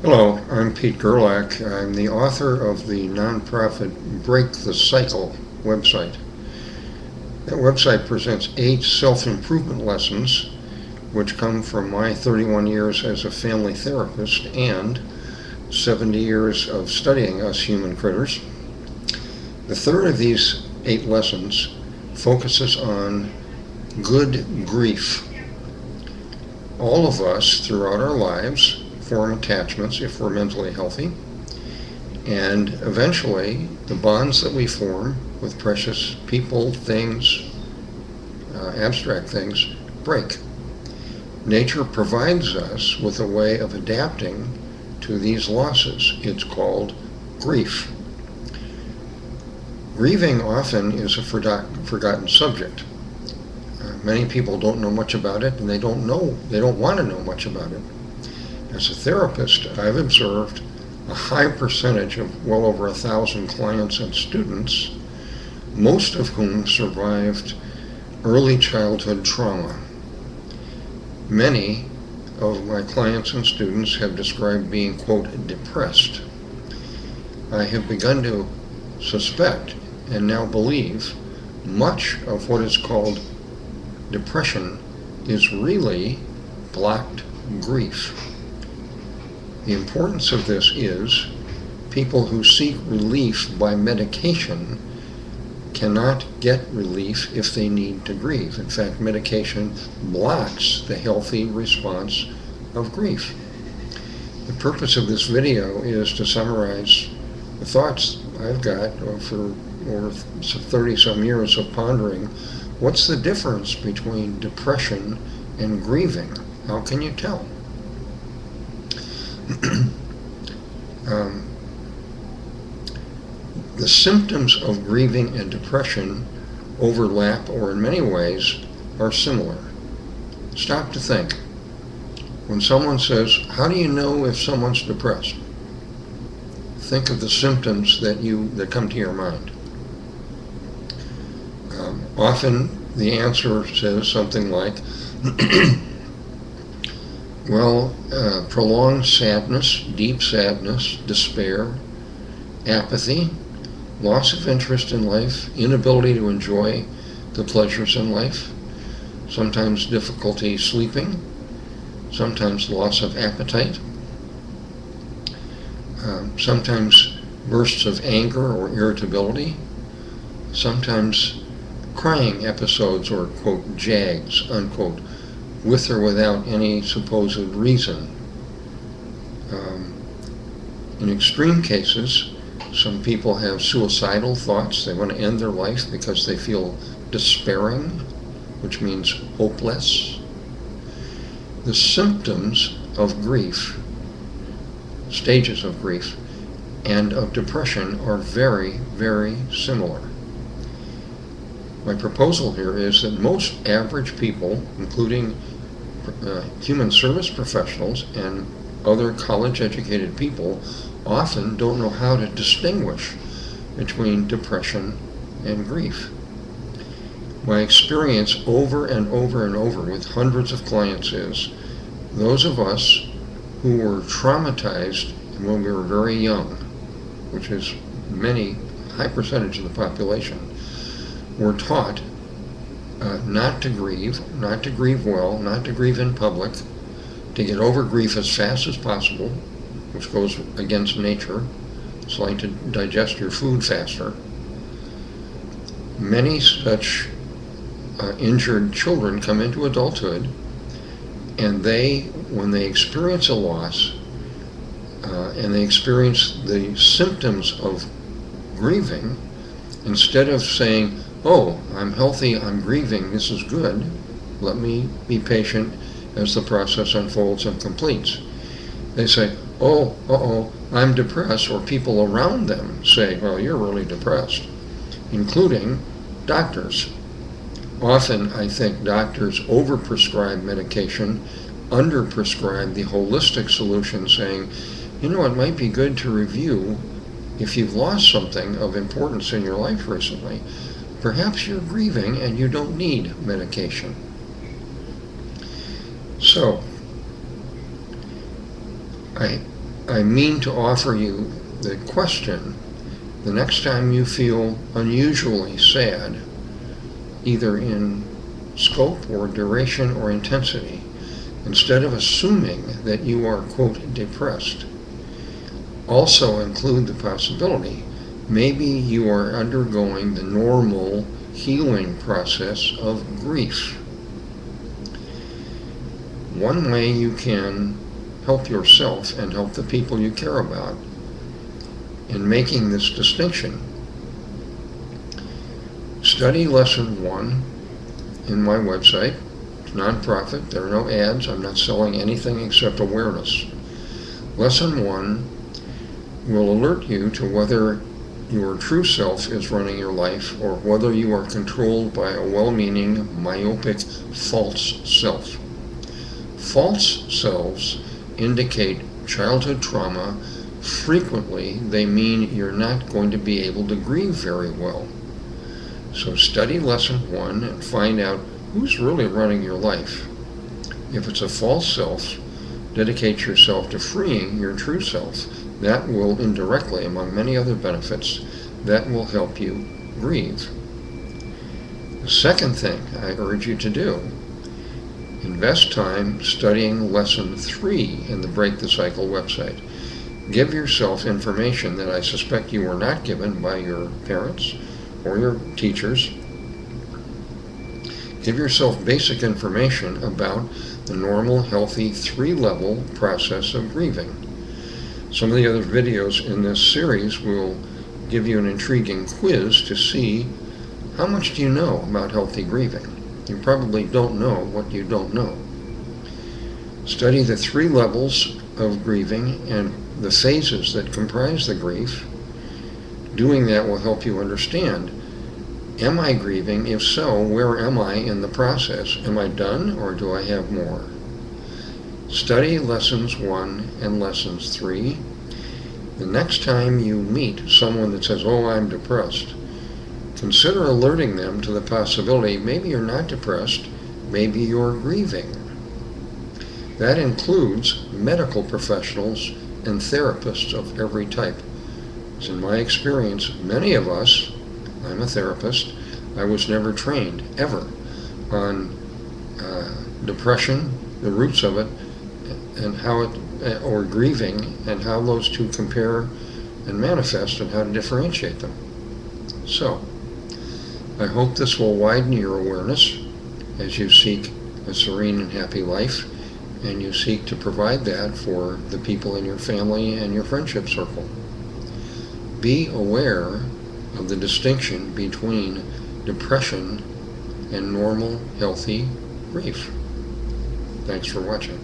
Hello, I'm Pete Gerlach. I'm the author of the nonprofit Break the Cycle website. That website presents 8 self-improvement lessons which come from my 31 years as a family therapist and 70 years of studying us human critters. The third of these 8 lessons focuses on good grief. All of us throughout our lives form attachments if we're mentally healthy, and eventually the bonds that we form with precious people, things, abstract things, break. Nature provides us with a way of adapting to these losses. It's called grief. Grieving often is a forgotten subject. Many people don't know much about it, and they don't want to know much about it. As a therapist, I've observed a high percentage of well over 1,000 clients and students, most of whom survived early childhood trauma. Many of my clients and students have described being, quote, depressed. I have begun to suspect and now believe much of what is called depression is really blocked grief. The importance of this is people who seek relief by medication cannot get relief if they need to grieve. In fact, medication blocks the healthy response of grief. The purpose of this video is to summarize the thoughts I've got for over 30-some years of pondering what's the difference between depression and grieving. How can you tell? The symptoms of grieving and depression overlap, or in many ways are similar. Stop to think. When someone says, how do you know if someone's depressed? Think of the symptoms that come to your mind. Often the answer says something like, prolonged sadness, deep sadness, despair, apathy, loss of interest in life, inability to enjoy the pleasures in life, sometimes difficulty sleeping, sometimes loss of appetite, sometimes bursts of anger or irritability, sometimes crying episodes or, quote, jags, unquote, with or without any supposed reason. In extreme cases, some people have suicidal thoughts. They want to end their life because they feel despairing, which means hopeless. The symptoms of grief, stages of grief, and of depression are very, very similar. My proposal here is that most average people, including human service professionals and other college-educated people, often don't know how to distinguish between depression and grief. My experience over and over and over with hundreds of clients is those of us who were traumatized when we were very young, which is high percentage of the population, were taught not to grieve well, not to grieve in public, to get over grief as fast as possible, which goes against nature. It's like to digest your food faster. Many such injured children come into adulthood, and when they experience a loss, and they experience the symptoms of grieving, instead of saying, oh, I'm healthy, I'm grieving, this is good, let me be patient as the process unfolds and completes, they say, I'm depressed, or people around them say, well, you're really depressed, including doctors. Often, I think doctors overprescribe medication, underprescribe the holistic solution, saying, it might be good to review if you've lost something of importance in your life recently. Perhaps you're grieving and you don't need medication. So, I I mean to offer you the question, the next time you feel unusually sad, either in scope or duration or intensity, instead of assuming that you are, quote, depressed, also include the possibility maybe you are undergoing the normal healing process of grief. One way you can help yourself and help the people you care about in making this distinction, study lesson 1 in my website. It's nonprofit, there are no ads, I'm not selling anything except awareness. Lesson 1 will alert you to whether your true self is running your life or whether you are controlled by a well-meaning, myopic, false self. False selves indicate childhood trauma. Frequently, they mean you're not going to be able to grieve very well. So study lesson 1 and find out who's really running your life. If it's a false self, dedicate yourself to freeing your true self. That will indirectly, among many other benefits, that will help you grieve. The second thing I urge you to do, invest time studying lesson 3 in the Break the Cycle website. Give yourself information that I suspect you were not given by your parents or your teachers. Give yourself basic information about the normal, healthy, 3-level process of grieving. Some of the other videos in this series will give you an intriguing quiz to see how much do you know about healthy grieving. You probably don't know what you don't know. Study the 3 levels of grieving and the phases that comprise the grief. Doing that will help you understand, am I grieving? If so, where am I in the process? Am I done or do I have more? Study lessons 1 and lessons 3. The next time you meet someone that says, oh, I'm depressed, consider alerting them to the possibility maybe you're not depressed, maybe you're grieving. That includes medical professionals and therapists of every type. As in my experience, many of us, I'm a therapist, I was never trained, ever, on depression, the roots of it, and how it, or grieving, and how those two compare and manifest, and how to differentiate them. So, I hope this will widen your awareness as you seek a serene and happy life, and you seek to provide that for the people in your family and your friendship circle. Be aware of the distinction between depression and normal, healthy grief. Thanks for watching.